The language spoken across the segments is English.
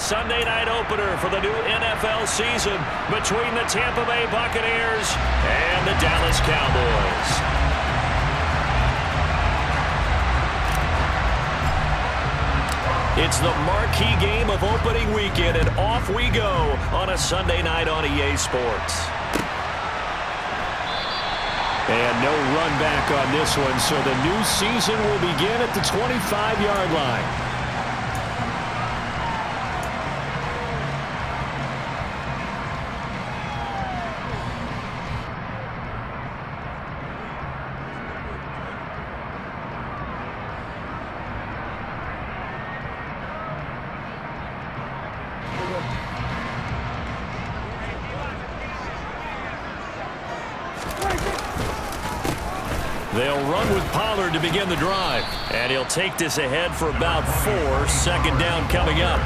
Sunday night opener for the new NFL season between the Tampa Bay Buccaneers and the Dallas Cowboys. It's the marquee game of opening weekend, and off we go on a Sunday night on EA Sports. And no run back on this one, so the new season will begin at the 25-yard line. They'll run with Pollard to begin the drive. And he'll take this ahead for about 4. Second down coming up.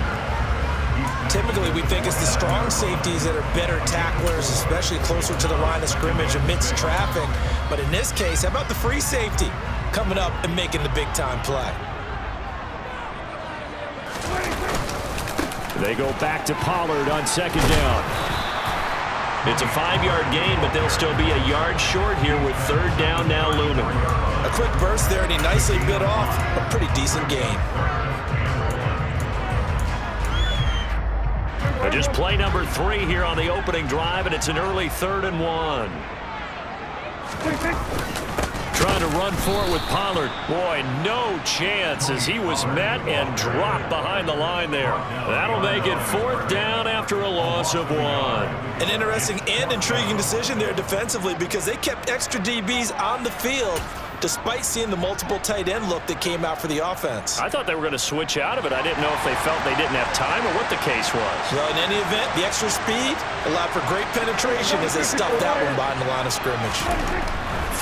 Typically, we think it's the strong safeties that are better tacklers, especially closer to the line of scrimmage amidst traffic. But in this case, how about the free safety coming up and making the big-time play? They go back to Pollard on second down. It's a 5-yard gain, but they'll still be a yard short here with third down now looming. A quick burst there, and he nicely bit off a pretty decent gain. Just play number 3 here on the opening drive, and it's an early 3rd and 1. Trying to run for it with Pollard. Boy, no chance as he was met and dropped behind the line there. That'll make it 4th down after a loss of 1. An interesting and intriguing decision there defensively because they kept extra DBs on the field despite seeing the multiple tight end look that came out for the offense. I thought they were going to switch out of it. I didn't know if they felt they didn't have time or what the case was. Well, in any event, the extra speed allowed for great penetration as they stuffed that one behind the line of scrimmage.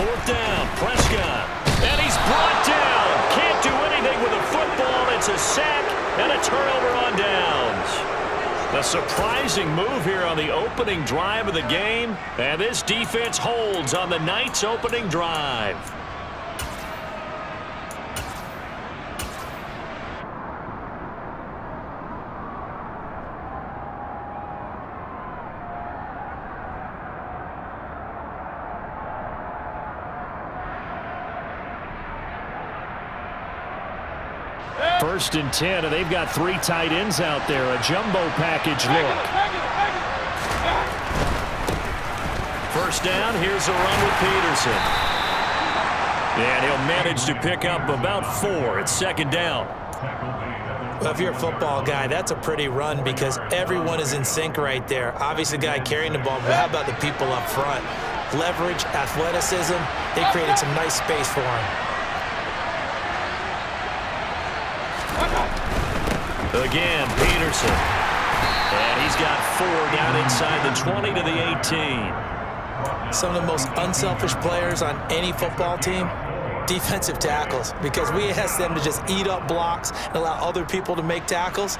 4th down, Prescott. And he's brought down. Can't do anything with a football. It's a sack and a turnover on downs. A surprising move here on the opening drive of the game. And this defense holds on the night's opening drive. First and 10, and they've got 3 tight ends out there. A jumbo package look. First down, here's a run with Peterson. And he'll manage to pick up about 4. It's second down. Well, if you're a football guy, that's a pretty run because everyone is in sync right there. Obviously, the guy carrying the ball, but how about the people up front? Leverage, athleticism, they created some nice space for him. Again, Peterson. And he's got 4 down inside the 20 to the 18. Some of the most unselfish players on any football team, defensive tackles, because we ask them to just eat up blocks and allow other people to make tackles.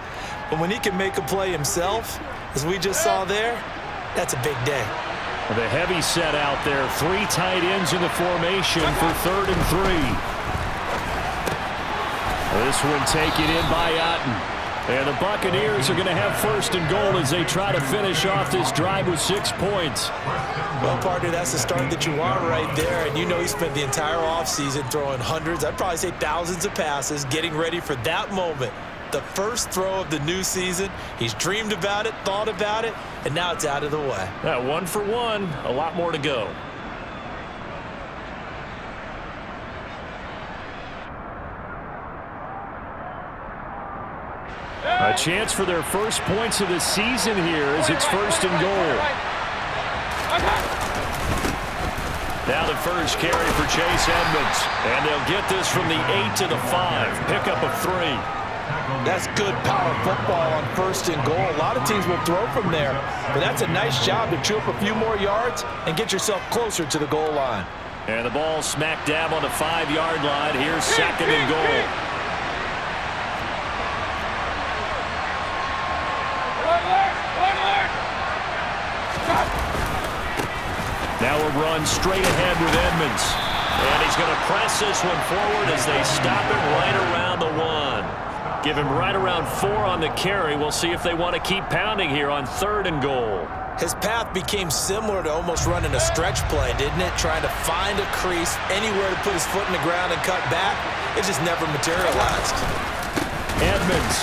But when he can make a play himself, as we just saw there, that's a big day. The heavy set out there. 3 tight ends in the formation for 3rd and 3. This one taken in by Otten. And the Buccaneers are going to have 1st and goal as they try to finish off this drive with 6 points. Well, partner, that's the start that you want right there. And you know he spent the entire offseason throwing hundreds, I'd probably say thousands of passes, getting ready for that moment. The first throw of the new season. He's dreamed about it, thought about it, and now it's out of the way. 1 for 1, a lot more to go. A chance for their first points of the season here as it's 1st and goal. Now the first carry for Chase Edmonds. And they'll get this from the 8 to the 5. Pickup of 3. That's good power football on 1st and goal. A lot of teams will throw from there. But that's a nice job to chew up a few more yards and get yourself closer to the goal line. And the ball smack dab on the 5-yard line. Here's 2nd and goal. Now a run straight ahead with Edmonds. And he's going to press this one forward as they stop it right around the 1. Give him right around 4 on the carry. We'll see if they want to keep pounding here on 3rd and goal. His path became similar to almost running a stretch play, didn't it? Trying to find a crease, anywhere to put his foot in the ground and cut back. It just never materialized. Edmonds.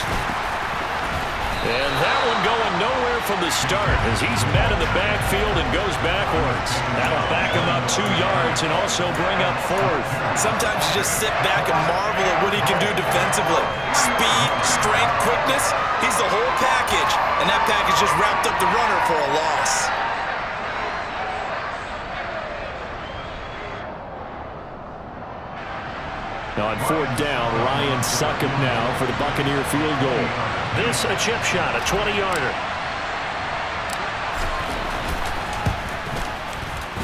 And that one going nowhere from the start as he's met in the backfield and goes backwards. That'll back him up 2 yards and also bring up 4th. Sometimes you just sit back and marvel at what he can do defensively. Speed, strength, quickness, he's the whole package. And that package just wrapped up the runner for a loss. On 4th down, Ryan Succop now for the Buccaneer field goal. This a chip shot, a 20-yarder.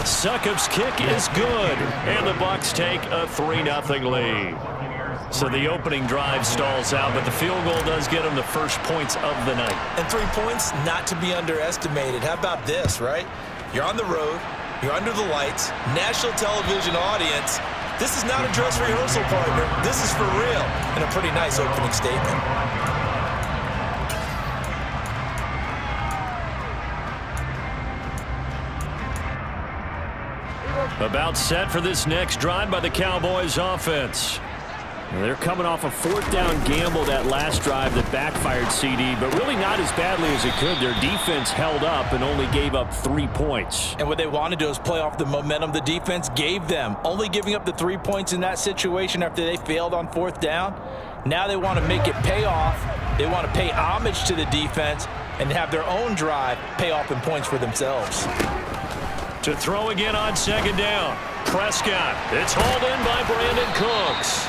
Succop's kick is good, and the Bucs take a 3-0 lead. So the opening drive stalls out, but the field goal does get them the first points of the night. And 3 points, not to be underestimated. How about this, right? You're on the road, you're under the lights, national television audience. This is not a dress rehearsal, partner. This is for real, and a pretty nice opening statement. About set for this next drive by the Cowboys offense. They're coming off a 4th down gamble that last drive that backfired, CD, but really not as badly as it could. Their defense held up and only gave up 3 points. And what they want to do is play off the momentum the defense gave them. Only giving up the 3 points in that situation after they failed on 4th down. Now they want to make it pay off. They want to pay homage to the defense and have their own drive pay off in points for themselves. To throw again on 2nd down. Prescott. It's hauled in by Brandon Cooks.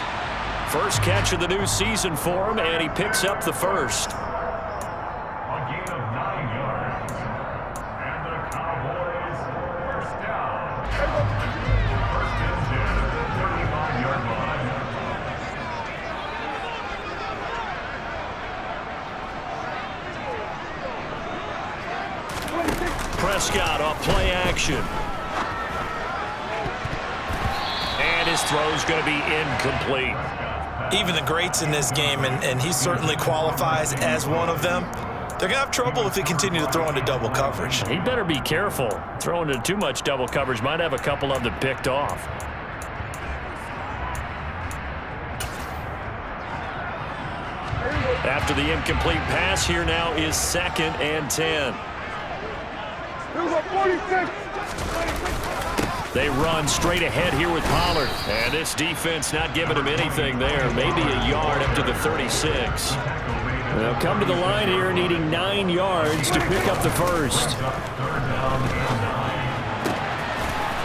First catch of the new season for him, and he picks up the first. A gain of 9 yards. And the Cowboys first down. First and 10 at the 35-yard line. Prescott off play action. And his throw's going to be incomplete. Even the greats in this game, and he certainly qualifies as one of them, they're going to have trouble if they continue to throw into double coverage. He better be careful. Throwing into too much double coverage might have a couple of them picked off. After the incomplete pass, here now is 2nd and 10. They run straight ahead here with Pollard. And this defense not giving him anything there. Maybe a yard up to the 36. They'll come to the line here needing 9 yards to pick up the first.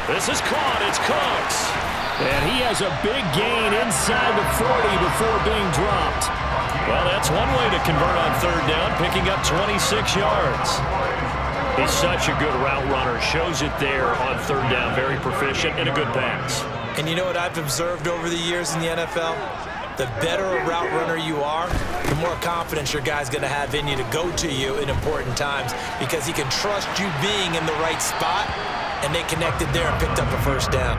This is caught. It's Cooks. And he has a big gain inside the 40 before being dropped. Well, that's one way to convert on 3rd down, picking up 26 yards. He's such a good route runner. Shows it there on 3rd down. Very proficient and a good pass. And you know what I've observed over the years in the NFL? The better a route runner you are, the more confidence your guy's going to have in you to go to you in important times because he can trust you being in the right spot, and they connected there and picked up a first down.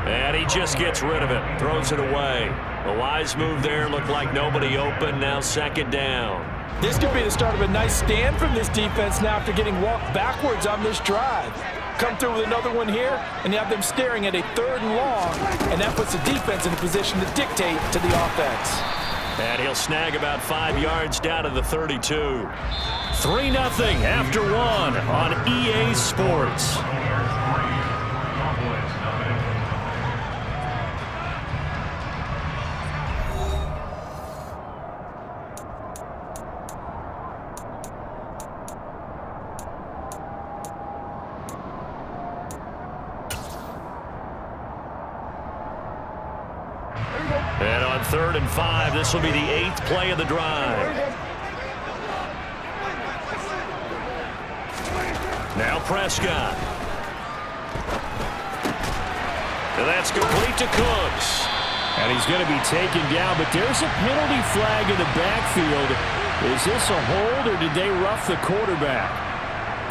And he just gets rid of it. Throws it away. A wise move there. Looked like nobody open. Now 2nd down. This could be the start of a nice stand from this defense now after getting walked backwards on this drive. Come through with another one here, and you have them staring at a 3rd and long, and that puts the defense in a position to dictate to the offense. And he'll snag about 5 yards down to the 32. 3-0 after 1 on EA Sports. And on 3rd and 5, this will be the 8th play of the drive. Now Prescott. And that's complete to Cooks. And he's going to be taken down, but there's a penalty flag in the backfield. Is this a hold, or did they rough the quarterback?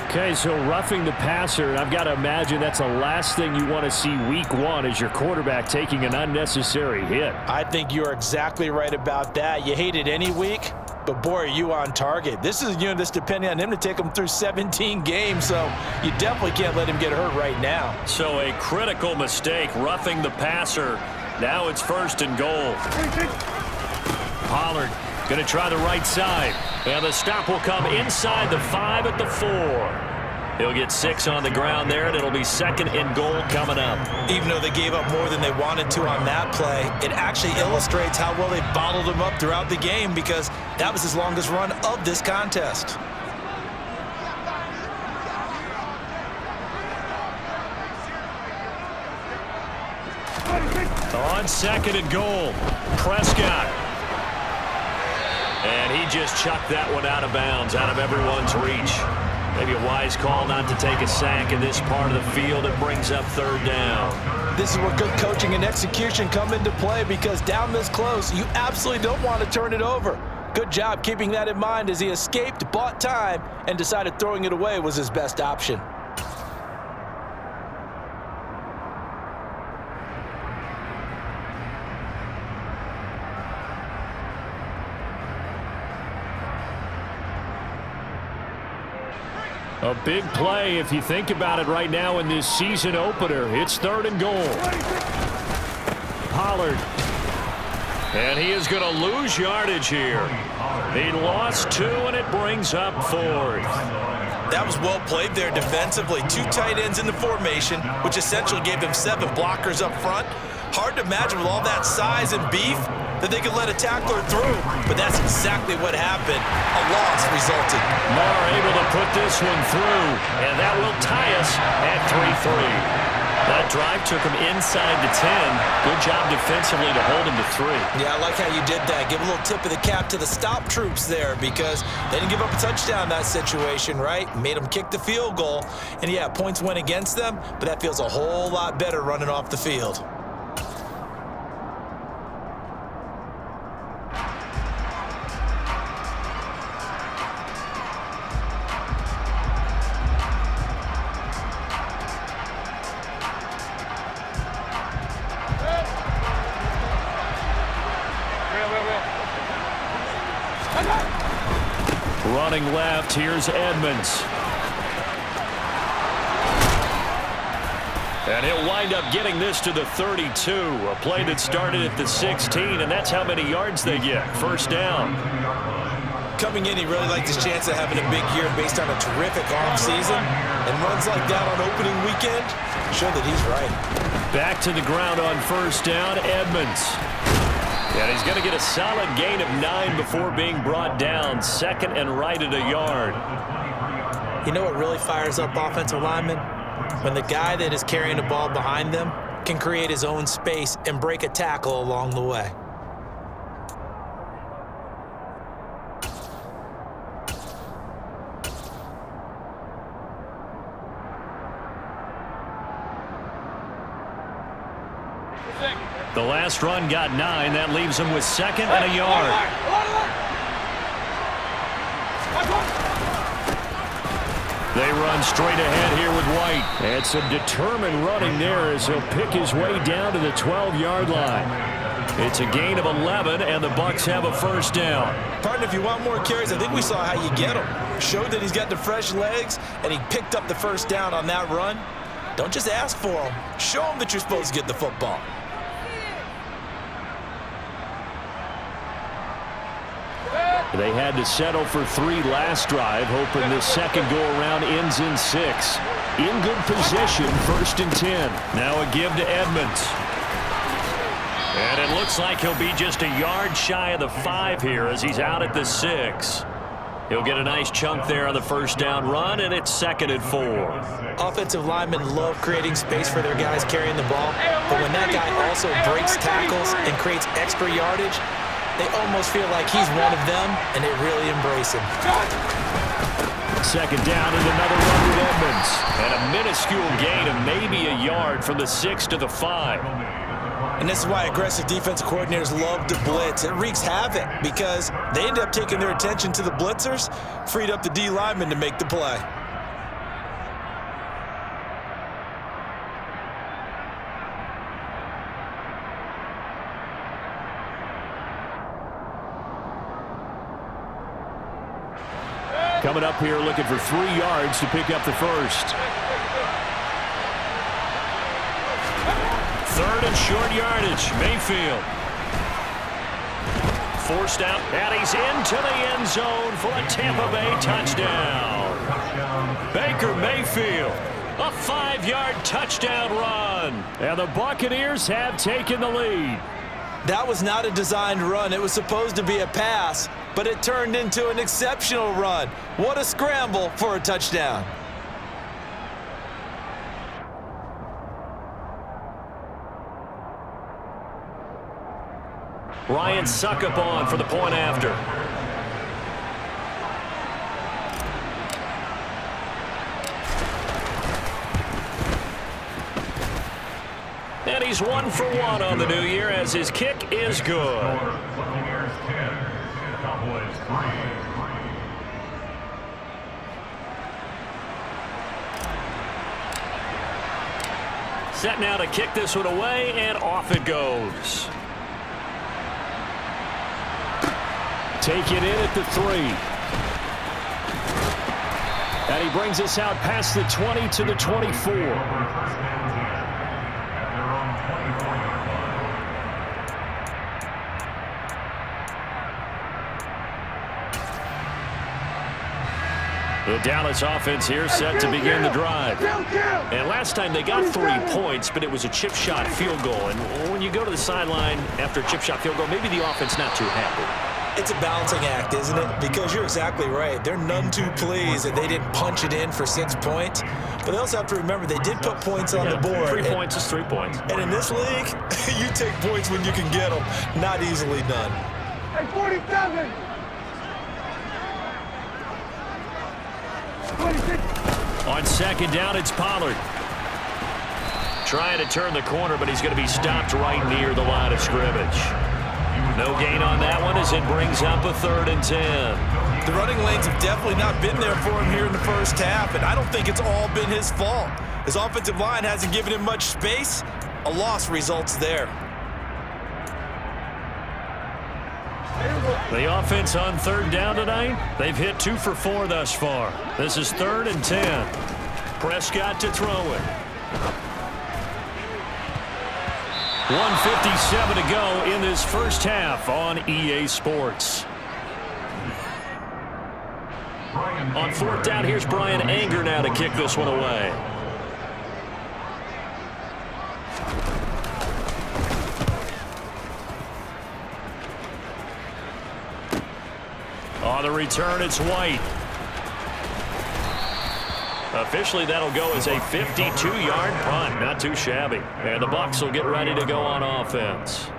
Okay, so roughing the passer, and I've got to imagine that's the last thing you want to see week one as your quarterback taking an unnecessary hit. I think you're exactly right about that. You hate it any week, but boy, are you on target. This is a unit that's depending on him to take him through 17 games, so you definitely can't let him get hurt right now. So a critical mistake, roughing the passer. Now it's 1st and goal. Pollard going to try the right side. And the stop will come inside the 5 at the 4. He'll get 6 on the ground there, and it'll be 2nd and goal coming up. Even though they gave up more than they wanted to on that play, it actually illustrates how well they bottled him up throughout the game, because that was his longest run of this contest. On 2nd and goal, Prescott. And he just chucked that one out of bounds, out of everyone's reach. Maybe a wise call not to take a sack in this part of the field. It brings up 3rd down. This is where good coaching and execution come into play, because down this close, you absolutely don't want to turn it over. Good job keeping that in mind as he escaped, bought time, and decided throwing it away was his best option. A big play if you think about it right now in this season opener. It's 3rd and goal. Pollard. And he is going to lose yardage here. He lost 2, and it brings up 4th. That was well played there defensively. 2 tight ends in the formation, which essentially gave them 7 blockers up front. Hard to imagine with all that size and beef that they could let a tackler through, but that's exactly what happened. A loss resulted. Marr able to put this one through, and that will tie us at 3-3. That drive took him inside the 10. Good job defensively to hold him to 3. Yeah, I like how you did that. Give a little tip of the cap to the stop troops there, because they didn't give up a touchdown in that situation, right? Made them kick the field goal. And yeah, points went against them, but that feels a whole lot better running off the field. Running left, here's Edmonds. And he'll wind up getting this to the 32. A play that started at the 16, and that's how many yards they get. 1st down. Coming in, he really liked his chance of having a big year based on a terrific offseason. And runs like that on opening weekend show that he's right. Back to the ground on 1st down, Edmonds. And he's going to get a solid gain of 9 before being brought down. 2nd and right at a yard. You know what really fires up offensive linemen? When the guy that is carrying the ball behind them can create his own space and break a tackle along the way. The last run got 9. That leaves him with 2nd and a yard. They run straight ahead here with White. And some determined running there as he'll pick his way down to the 12-yard line. It's a gain of 11, and the Bucs have a 1st down. Partner, if you want more carries, I think we saw how you get him. Showed that he's got the fresh legs, and he picked up the 1st down on that run. Don't just ask for him. Show him that you're supposed to get the football. They had to settle for 3 last drive, hoping this 2nd go-around ends in 6. In good position, 1st and 10. Now a give to Edmonds. And it looks like he'll be just a yard shy of the 5 here as he's out at the 6. He'll get a nice chunk there on the 1st down run, and it's 2nd and 4. Offensive linemen love creating space for their guys carrying the ball, but when that guy also breaks tackles and creates extra yardage, they almost feel like he's one of them, and they really embrace him. 2nd down and another run with Edmonds. And a minuscule gain of maybe a yard from the 6 to the 5. And this is why aggressive defensive coordinators love to blitz. It wreaks havoc because they end up taking their attention to the blitzers, freed up the D lineman to make the play. Coming up here looking for 3 yards to pick up the first. 3rd and short yardage. Mayfield. Forced out, and he's into the end zone for a Tampa Bay touchdown. Baker Mayfield, a 5-yard touchdown run. And the Buccaneers have taken the lead. That was not a designed run. It was supposed to be a pass, but it turned into an exceptional run. What a scramble for a touchdown. Ryan Suckup on for the point after. And he's 1 for 1 on the new year as his kick is good. Buccaneers 10, Cowboys 3. Set now to kick this one away, and off it goes. Take it in at the 3. And he brings us out past the 20 to the 24. The Dallas offense here set to begin the drive. And last time they got 3 points, but it was a chip shot field goal. And when you go to the sideline after a chip shot field goal, maybe the offense not too happy. It's a balancing act, isn't it? Because you're exactly right. They're none too pleased that they didn't punch it in for 6 points. But they also have to remember they did put points on the board. 3 points is 3 points. And in this league, you take points when you can get them. Not easily done. Hey, 47! 26! On 2nd down, it's Pollard. Trying to turn the corner, but he's going to be stopped right near the line of scrimmage. No gain on that one as it brings up a 3rd and 10. The running lanes have definitely not been there for him here in the first half, and I don't think it's all been his fault. His offensive line hasn't given him much space. A loss results there. The offense on 3rd down tonight, they've hit 2 for 4 thus far. This is 3rd and 10. Prescott to throw it. 1:57 to go in this first half on EA Sports. On 4th down, here's Brian Anger now to kick this one away. On the return, it's White. Officially, that'll go as a 52-yard punt. Not too shabby. And the Bucs will get ready to go on offense.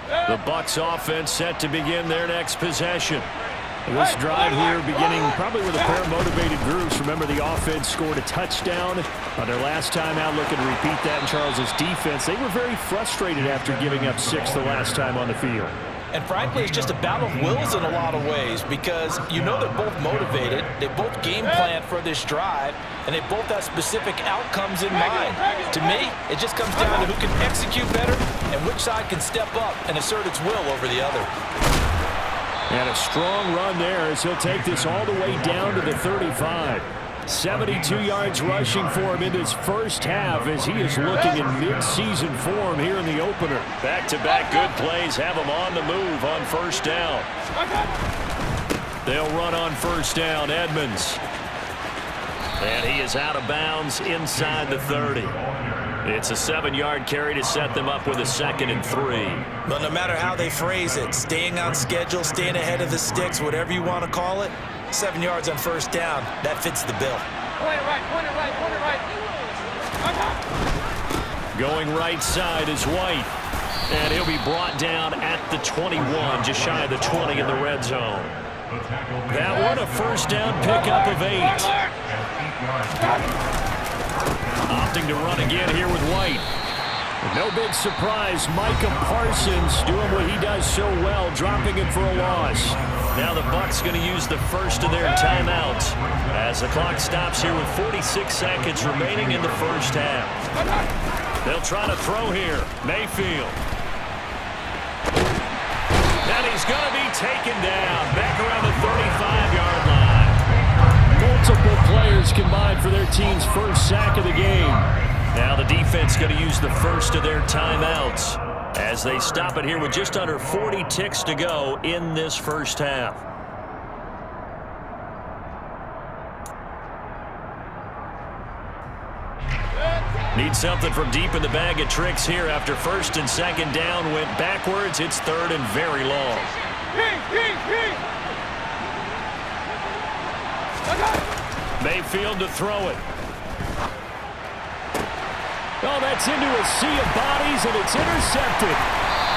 The Bucs offense set to begin their next possession. This drive here beginning probably with a pair of motivated groups. Remember, the offense scored a touchdown on their last time out, looking to repeat that in Charles's defense. They were very frustrated after giving up 6 the last time on the field. And frankly, it's just a battle of wills in a lot of ways because you know they're both motivated, they both game plan for this drive, and they both have specific outcomes in mind. To me, it just comes down to who can execute better and which side can step up and assert its will over the other. And a strong run there as he'll take this all the way down to the 35. 72 yards rushing for him in this first half as he is looking in mid-season form here in the opener. Back-to-back good plays have him on the move on 1st down. They'll run on 1st down, Edmonds. And he is out of bounds inside the 30. It's a 7-yard carry to set them up with a 2nd and 3. But no matter how they phrase it, staying on schedule, staying ahead of the sticks, whatever you want to call it, 7 yards on 1st down, that fits the bill. Point it right, point it right, point it right. Going right side is White. And he'll be brought down at the 21, just shy of the 20 in the red zone. That one a 1st down pickup of 8. Opting to run again here with White. No big surprise, Micah Parsons doing what he does so well, dropping it for a loss. Now the Bucs going to use the first of their timeouts as the clock stops here with 46 seconds remaining in the first half. They'll try to throw here. Mayfield. And he's going to be taken down back around the 35-yard line. Multiple players combined for their team's first sack of the game. Now the defense going to use the first of their timeouts as they stop it here with just under 40 ticks to go in this first half. Need something from deep in the bag of tricks here after first and second down went backwards. It's third and very long. Mayfield to throw it. Oh, that's into a sea of bodies, and it's intercepted.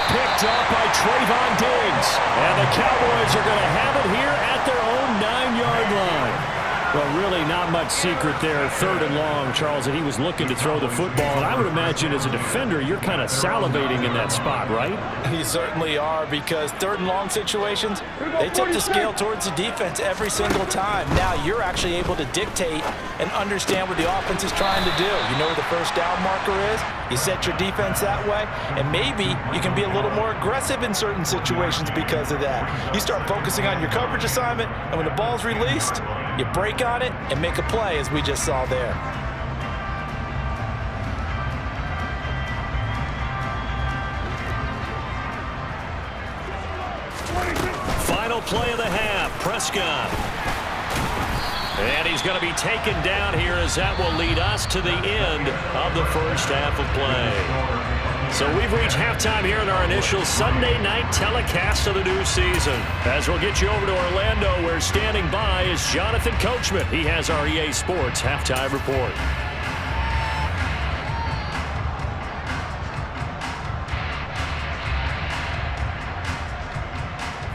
Picked up by Trayvon Diggs. And the Cowboys are going to have it here at their own 9-yard line. Well, really not much secret there. Third and long, Charles, and he was looking to throw the football. And I would imagine as a defender, you're kind of salivating in that spot, right? You certainly are, because third and long situations, they tip the scale towards the defense every single time. Now you're actually able to dictate and understand what the offense is trying to do. You know where the first down marker is. You set your defense that way, and maybe you can be a little more aggressive in certain situations because of that. You start focusing on your coverage assignment, and when the ball's released, you break on it and make a play, as we just saw there. Final play of the half, Prescott. And he's going to be taken down here, as that will lead us to the end of the first half of play. So we've reached halftime here in our initial Sunday night telecast of the new season. As we'll get you over to Orlando, where standing by is Jonathan Coachman. He has our EA Sports halftime report.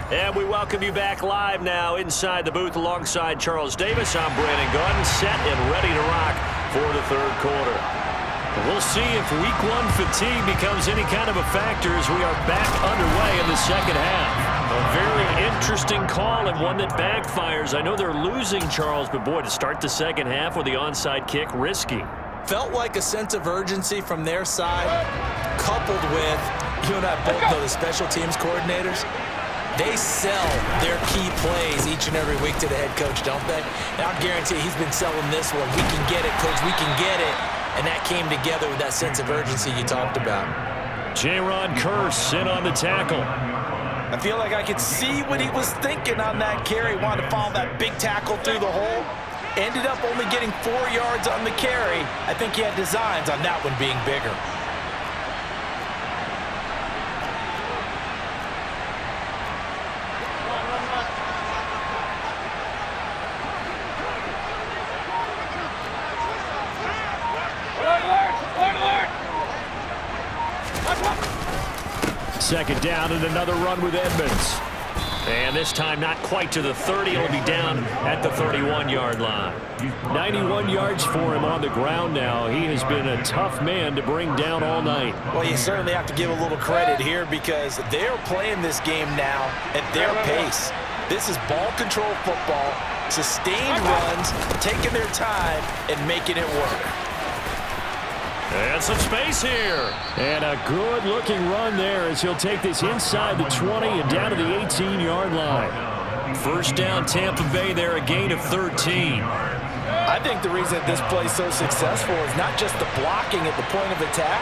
And we welcome you back live now inside the booth alongside Charles Davis. I'm Brandon Gaudin, set and ready to rock for the third quarter. We'll see if week one fatigue becomes any kind of a factor as we are back underway in the second half. A very interesting call and one that backfires. I know they're losing, Charles, but boy, to start the second half with the onside kick, risky. Felt like a sense of urgency from their side, coupled with, you and I both know the special teams coordinators. They sell their key plays each and every week to the head coach, don't they? And I'll guarantee he's been selling this one. We can get it, coach. We can get it. And that came together with that sense of urgency you talked about. J-Ron Kearse in on the tackle. I feel like I could see what he was thinking on that carry. Wanted to follow that big tackle through the hole. Ended up only getting 4 yards on the carry. I think he had designs on that one being bigger. Second down and another run with Edmonds. And this time not quite to the 30. It'll be down at the 31-yard line. 91 yards for him on the ground now. He has been a tough man to bring down all night. Well, you certainly have to give a little credit here because they're playing this game now at their pace. This is ball control football, sustained runs, taking their time and making it work. And some space here. And a good-looking run there as he'll take this inside the 20 and down to the 18-yard line. First down, Tampa Bay there, a gain of 13. I think the reason this play's so successful is not just the blocking at the point of attack,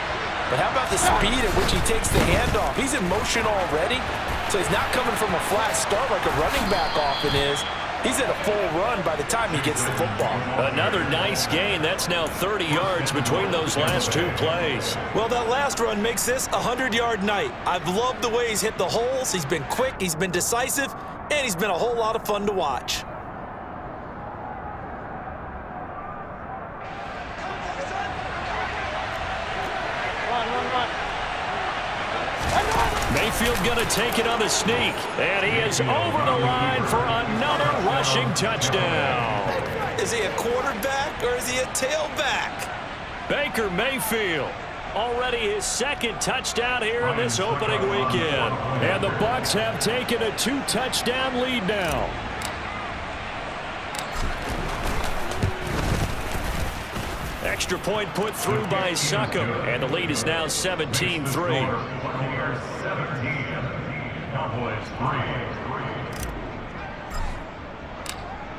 but how about the speed at which he takes the handoff? He's in motion already, so he's not coming from a flat start like a running back often is. He's in a full run by the time he gets the football. Another nice gain. That's now 30 yards between those last two plays. Well, that last run makes this a 100-yard night. I've loved the way he's hit the holes. He's been quick, he's been decisive, and he's been a whole lot of fun to watch. Mayfield going to take it on the sneak. And he is over the line for another rushing touchdown. Is he a quarterback or is he a tailback? Baker Mayfield. Already his second touchdown here in this opening weekend. And the Bucs have taken a 2-touchdown lead now. Extra point put through by Succop. And the lead is now 17-3. Cowboys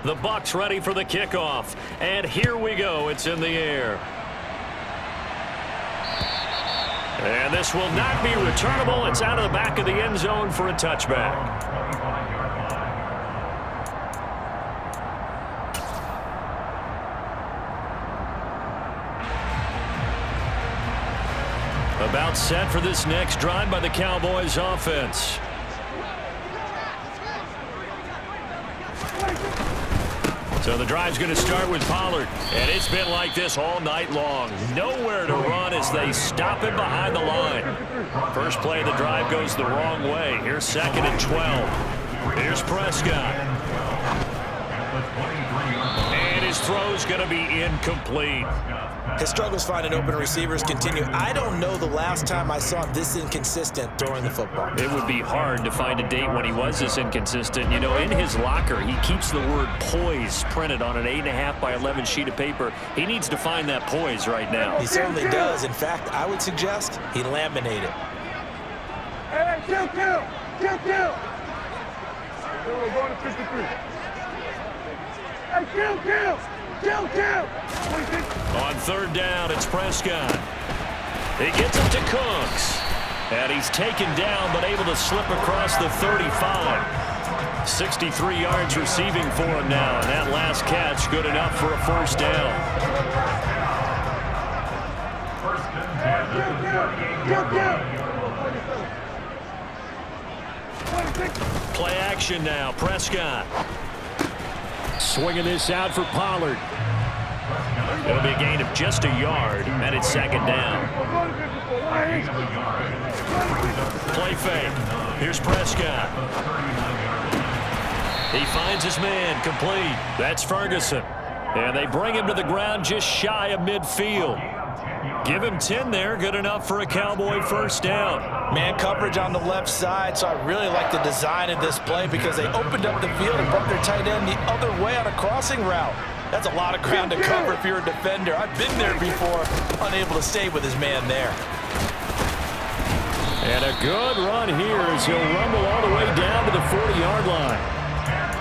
3. The Bucs ready for the kickoff. And here we go. It's in the air. And this will not be returnable. It's out of the back of the end zone for a touchback. About set for this next drive by the Cowboys offense. So the drive's going to start with Pollard. And it's been like this all night long. Nowhere to run as they stop him behind the line. First play of the drive goes the wrong way. Here's 2nd and 12. Here's Prescott. And his throw's going to be incomplete. His struggles finding open receivers continue. I don't know the last time I saw him this inconsistent throwing the football. It would be hard to find a date when he was this inconsistent. You know, in his locker, he keeps the word poise printed on an 8.5 by 11 sheet of paper. He needs to find that poise right now. He certainly does. In fact, I would suggest he laminate it. Hey, kill! We're going to 53. Hey, kill! On 3rd down, it's Prescott. He gets it to Cooks. And he's taken down, but able to slip across the 35. 63 yards receiving for him now. And that last catch, good enough for a first down. Play action now. Prescott. Swinging this out for Pollard. It'll be a gain of just a yard, and it's 2nd down. Play fake. Here's Prescott. He finds his man, complete. That's Ferguson. And they bring him to the ground just shy of midfield. Give him 10 there, good enough for a Cowboy first down. Man coverage on the left side, so I really like the design of this play because they opened up the field and brought their tight end the other way on a crossing route. That's a lot of ground to cover if you're a defender. I've been there before, unable to stay with his man there. And a good run here as he'll rumble all the way down to the 40-yard line.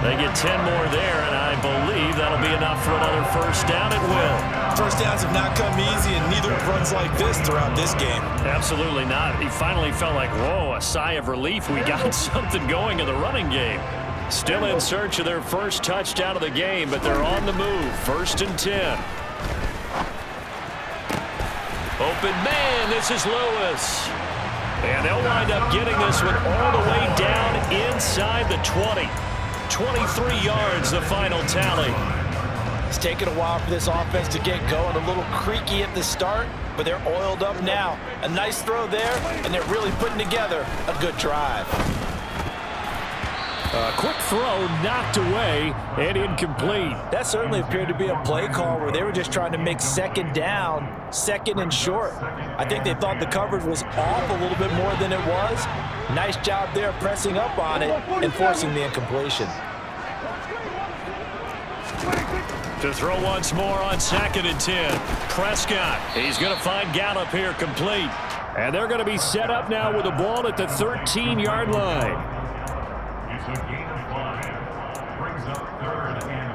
They get 10 more there, and I believe that'll be enough for another first down. It will. First downs have not come easy, and neither have runs like this throughout this game. Absolutely not. He finally felt like, whoa, a sigh of relief. We got something going in the running game. Still in search of their first touchdown of the game, but they're on the move. 1st and 10. Open man, this is Lewis. And they'll wind up getting this one all the way down inside the 20. 23 yards, the final tally. It's taken a while for this offense to get going. A little creaky at the start, but they're oiled up now. A nice throw there, and they're really putting together a good drive. A quick throw knocked away and incomplete. That certainly appeared to be a play call where they were just trying to make 2nd down, 2nd and short. I think they thought the coverage was off a little bit more than it was. Nice job there pressing up on it and forcing the incompletion. To throw once more on 2nd and 10. Prescott, he's going to find Gallup here complete. And they're going to be set up now with the ball at the 13-yard line. It's a gain of 5. Brings up 3rd and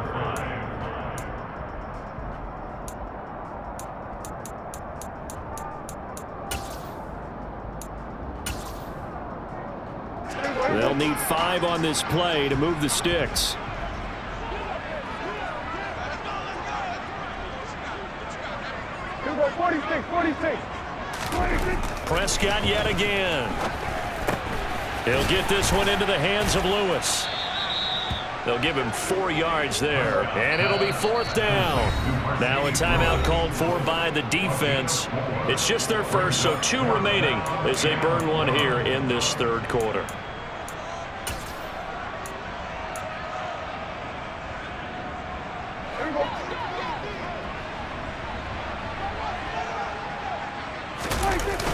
5. They'll need 5 on this play to move the sticks. Here we go, 46. Prescott yet again. He'll get this one into the hands of Lewis. They'll give him 4 yards there, and it'll be 4th down. Now a timeout called for by the defense. It's just their first, so 2 remaining as they burn one here in this 3rd quarter.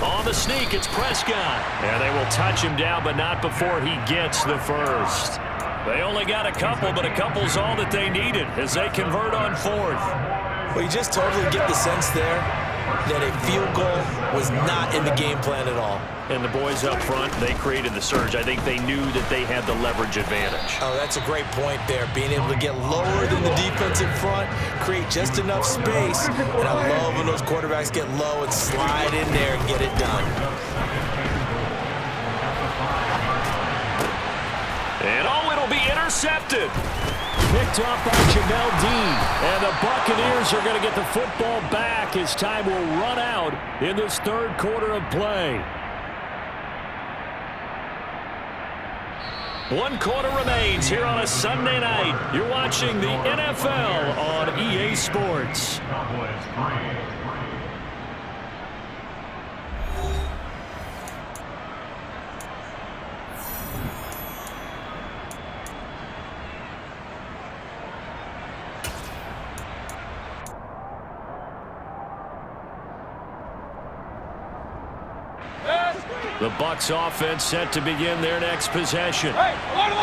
On the sneak, it's Prescott. And they will touch him down, but not before he gets the first. They only got a couple, but a couple's all that they needed as they convert on 4th. Well, you just totally get the sense there. that a field goal was not in the game plan at all. And the boys up front, they created the surge. I think they knew that they had the leverage advantage. Oh, that's a great point there. Being able to get lower than the defense in front, create just enough space. And I love when those quarterbacks get low and slide in there and get it done. And oh, it'll be intercepted. Picked off by Jamel Dean. And the Buccaneers are going to get the football back as time will run out in this third quarter of play. 1 quarter remains here on a Sunday night. You're watching the NFL on EA Sports. The Bucs offense set to begin their next possession.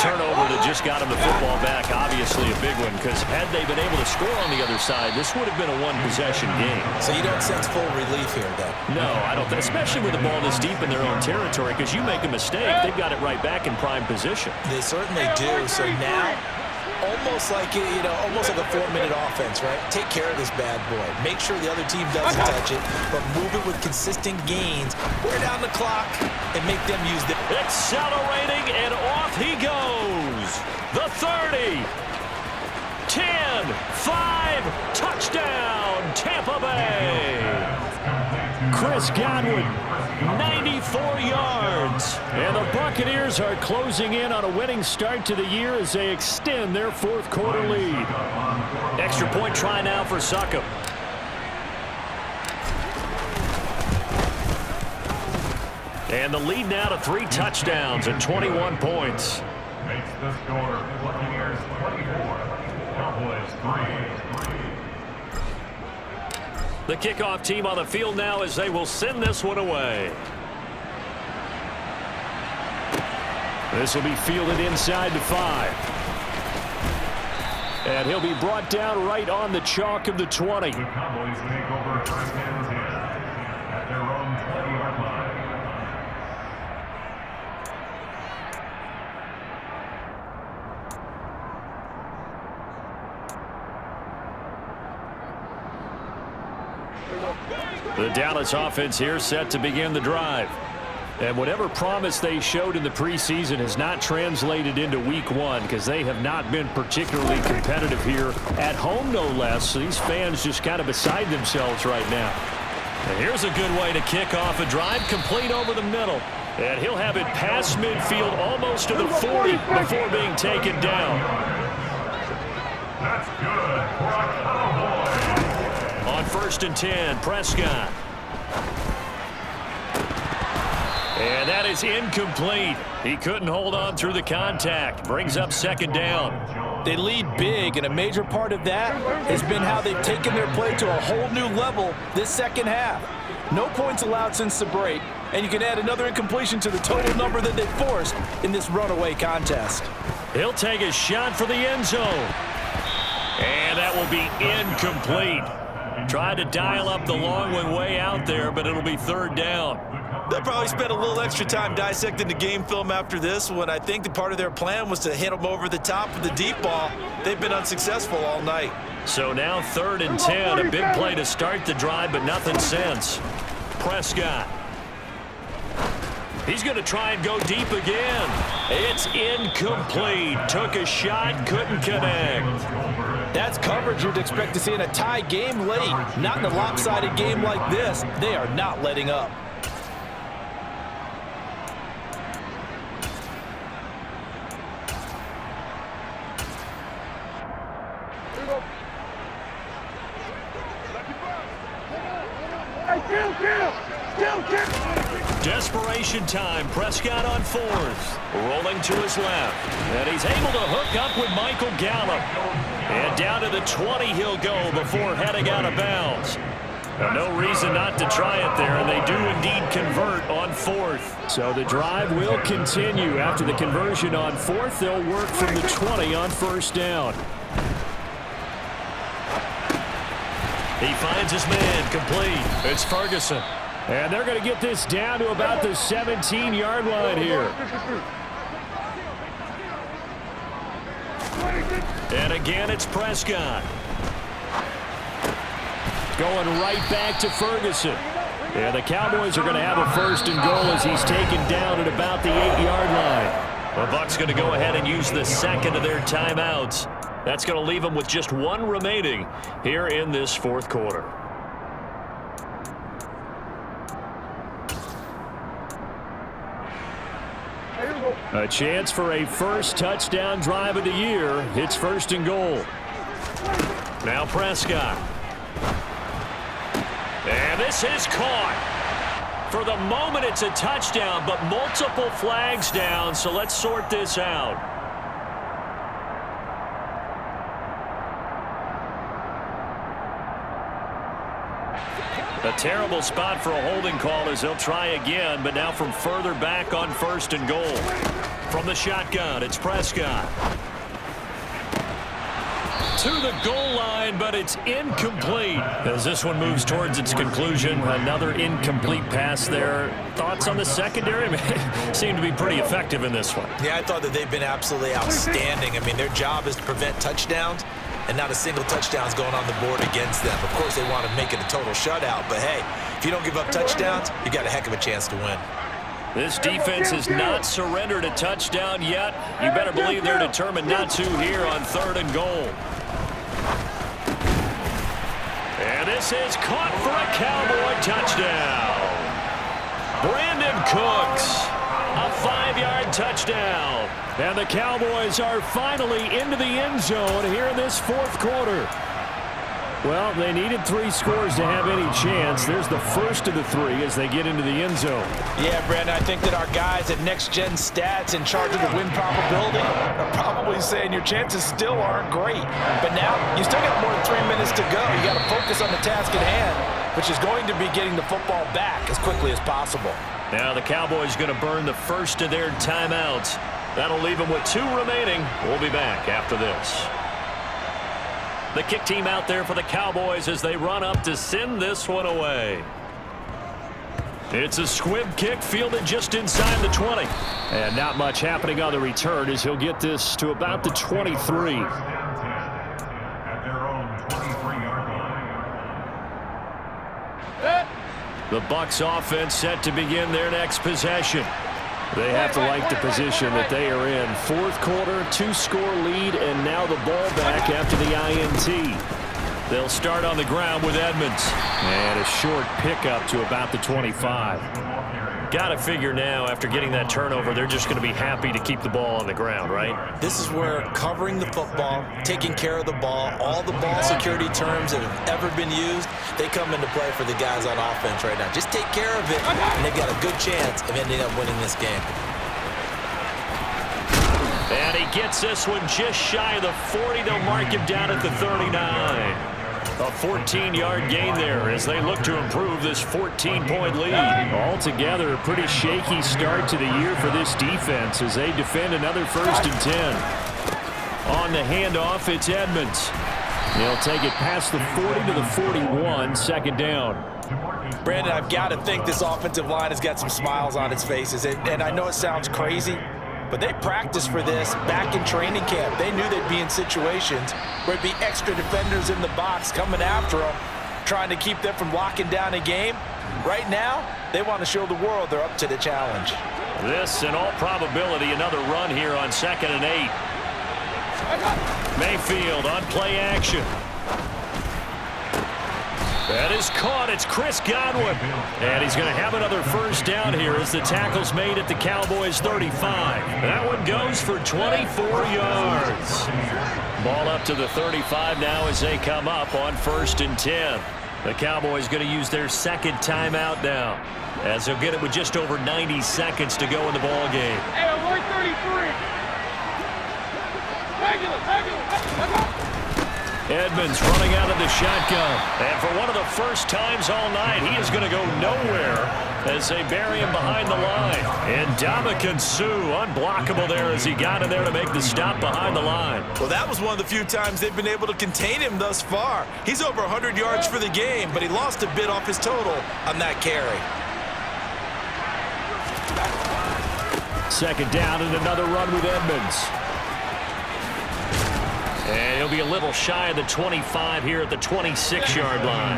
Turnover that just got them the football back. Obviously a big one, because had they been able to score on the other side, this would have been a one-possession game. So you don't sense full relief here, then? No, I don't. Especially with the ball this deep in their own territory, because you make a mistake, they've got it right back in prime position. They certainly do. So now, almost like almost like a 4-minute offense, right? Take care of this bad boy. Make sure the other team doesn't touch it, but move it with consistent gains. Wear down the clock and make them use it. Accelerating, and off he goes. The 30. 10, 5, touchdown, Tampa Bay. Chris Godwin, 94 yards. And the Buccaneers are closing in on a winning start to the year as they extend their fourth quarter lead. Extra point try now for Succop. And the lead now to 3 touchdowns and 21 points. Makes the score Buccaneers 24, Cowboys 3. The kickoff team on the field now as they will send this one away. This will be fielded inside the 5. And he'll be brought down right on the chalk of the 20. The Cowboys take over first and 10 at their own 20-yard line. The Dallas offense here set to begin the drive. And whatever promise they showed in the preseason has not translated into week 1, because they have not been particularly competitive here at home, no less. So these fans just kind of beside themselves right now. And here's a good way to kick off a drive, complete over the middle. And he'll have it past midfield almost to the 40 before being taken down. That's good for a Cowboy. On 1st and 10, Prescott. And that is incomplete. He couldn't hold on through the contact. Brings up 2nd down. They lead big, and a major part of that has been how they've taken their play to a whole new level this second half. No points allowed since the break, and you can add another incompletion to the total number that they forced in this runaway contest. He'll take a shot for the end zone. And that will be incomplete. Tried to dial up the long one way out there, but it'll be 3rd down. They'll probably spend a little extra time dissecting the game film after this one. I think the part of their plan was to hit them over the top of the deep ball. They've been unsuccessful all night. So now 3rd and 10. A big play to start the drive, but nothing since. Prescott. He's going to try and go deep again. It's incomplete. Took a shot, couldn't connect. That's coverage you'd expect to see in a tie game late. Not in a lopsided game like this. They are not letting up. Desperation time. Prescott on 4th. Rolling to his left. And he's able to hook up with Michael Gallup. And down to the 20 he'll go before heading out of bounds. No reason not to try it there, and they do indeed convert on 4th. So the drive will continue. After the conversion on 4th, they'll work from the 20 on 1st down. He finds his man, complete. It's Ferguson. And they're going to get this down to about the 17-yard line here. And again, it's Prescott. Going right back to Ferguson. Yeah, the Cowboys are going to have a 1st and goal as he's taken down at about the 8-yard line. The Bucs going to go ahead and use the second of their timeouts. That's going to leave them with just one remaining here in this 4th quarter. A chance for a first touchdown drive of the year. It's 1st and goal. Now Prescott. And this is caught. For the moment, it's a touchdown, but multiple flags down, so let's sort this out. A terrible spot for a holding call as they'll try again, but now from further back on 1st and goal. From the shotgun, it's Prescott. To the goal line, but it's incomplete. As this one moves towards its conclusion, another incomplete pass there. Thoughts on the secondary? Seem to be pretty effective in this one. Yeah, I thought that they've been absolutely outstanding. I mean, their job is to prevent touchdowns, and not a single touchdown is going on the board against them. Of course, they want to make it a total shutout, but hey, if you don't give up touchdowns, you got a heck of a chance to win. This defense has not surrendered a touchdown yet. You better believe they're determined not to here on 3rd and goal. And this is caught for a Cowboy touchdown. Brandon Cooks, a 5-yard touchdown. And the Cowboys are finally into the end zone here in this 4th quarter. Well, they needed 3 scores to have any chance. There's the first of the 3 as they get into the end zone. Yeah, Brandon, I think that our guys at Next Gen Stats in charge of the win probability are probably saying your chances still aren't great. But now, you still got more than 3 minutes to go. You got to focus on the task at hand, which is going to be getting the football back as quickly as possible. Now the Cowboys going to burn the first of their timeouts. That'll leave them with 2 remaining. We'll be back after this. The kick team out there for the Cowboys as they run up to send this one away. It's a squib kick fielded just inside the 20. And not much happening on the return as he'll get this to about the 23. At their own 23-yard line. The Bucs offense set to begin their next possession. They have to like the position that they are in. 4th quarter, 2-score lead, and now the ball back after the INT. They'll start on the ground with Edmonds. And a short pickup to about the 25. Got to figure now, after getting that turnover, they're just going to be happy to keep the ball on the ground, right? This is where covering the football, taking care of the ball, all the ball security terms that have ever been used, they come into play for the guys on offense right now. Just take care of it, and they've got a good chance of ending up winning this game. And he gets this one just shy of the 40. They'll mark him down at the 39. A 14-yard gain there as they look to improve this 14-point lead. Altogether, a pretty shaky start to the year for this defense as they defend another 1st and 10. On the handoff, it's Edmonds. They'll take it past the 40 to the 41, 2nd down. Brandon, I've got to think this offensive line has got some smiles on its faces. And I know it sounds crazy, but they practiced for this back in training camp. They knew they'd be in situations where it'd be extra defenders in the box coming after them, trying to keep them from locking down a game. Right now, they want to show the world they're up to the challenge. This, in all probability, another run here on 2nd and 8. Mayfield on play action. That is caught. It's Chris Godwin. And he's going to have another 1st down here as the tackle's made at the Cowboys' 35. That one goes for 24 yards. Ball up to the 35 now as they come up on 1st and 10. The Cowboys going to use their 2nd timeout now, as they'll get it with just over 90 seconds to go in the ball game. Hey, I'm 33. Edmonds running out of the shotgun. And for one of the first times all night, he is going to go nowhere as they bury him behind the line. And Ndamukong Suh, unblockable there as he got in there to make the stop behind the line. Well, that was one of the few times they've been able to contain him thus far. He's over 100 yards for the game, but he lost a bit off his total on that carry. Second down and another run with Edmonds. And he'll be a little shy of the 25 here at the 26-yard line.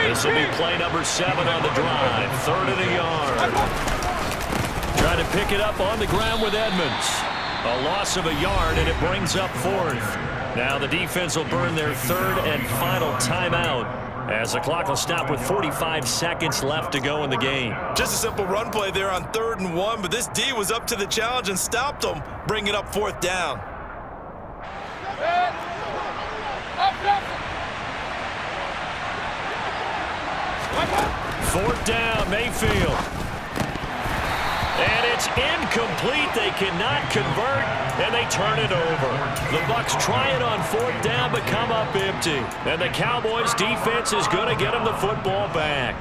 This will be play number 7 on the drive. 3rd and a yard. Trying to pick it up on the ground with Edmonds. A loss of a yard, and it brings up 4th. Now the defense will burn their 3rd and final timeout as the clock will stop with 45 seconds left to go in the game. Just a simple run play there on 3rd and 1, but this D was up to the challenge and stopped them, bringing up 4th down. Fourth down, Mayfield. And it's incomplete. They cannot convert, and they turn it over. The Bucs try it on 4th down, but come up empty. And the Cowboys' defense is going to get them the football back.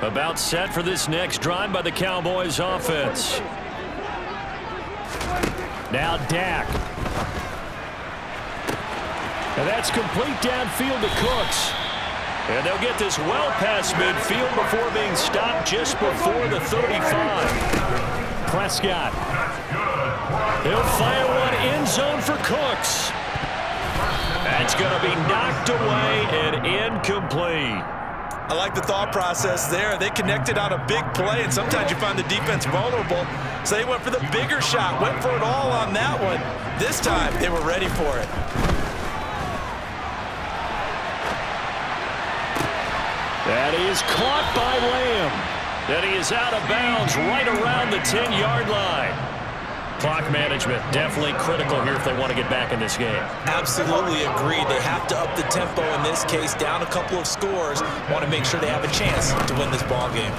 About set for this next drive by the Cowboys offense. Now Dak. And that's complete downfield to Cooks. And they'll get this well past midfield before being stopped just before the 35. Prescott. He'll fire one end zone for Cooks. That's going to be knocked away and incomplete. I like the thought process there. They connected on a big play, and sometimes you find the defense vulnerable. So they went for the bigger shot, went for it all on that one. This time, they were ready for it. That is caught by Lamb. And he is out of bounds right around the 10-yard line. Clock management definitely critical here if they want to get back in this game. Absolutely agreed. They have to up the tempo in this case, down a couple of scores. Want to make sure they have a chance to win this ball game.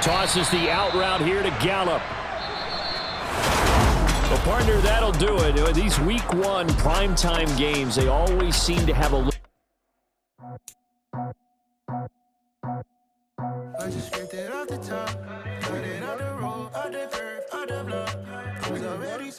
Tosses the out route here to Gallup. Well, partner, that'll do it. These Week 1 primetime games, they always seem to have a I just scraped it off the top, cut it out the road, out the curve, out the block. It was already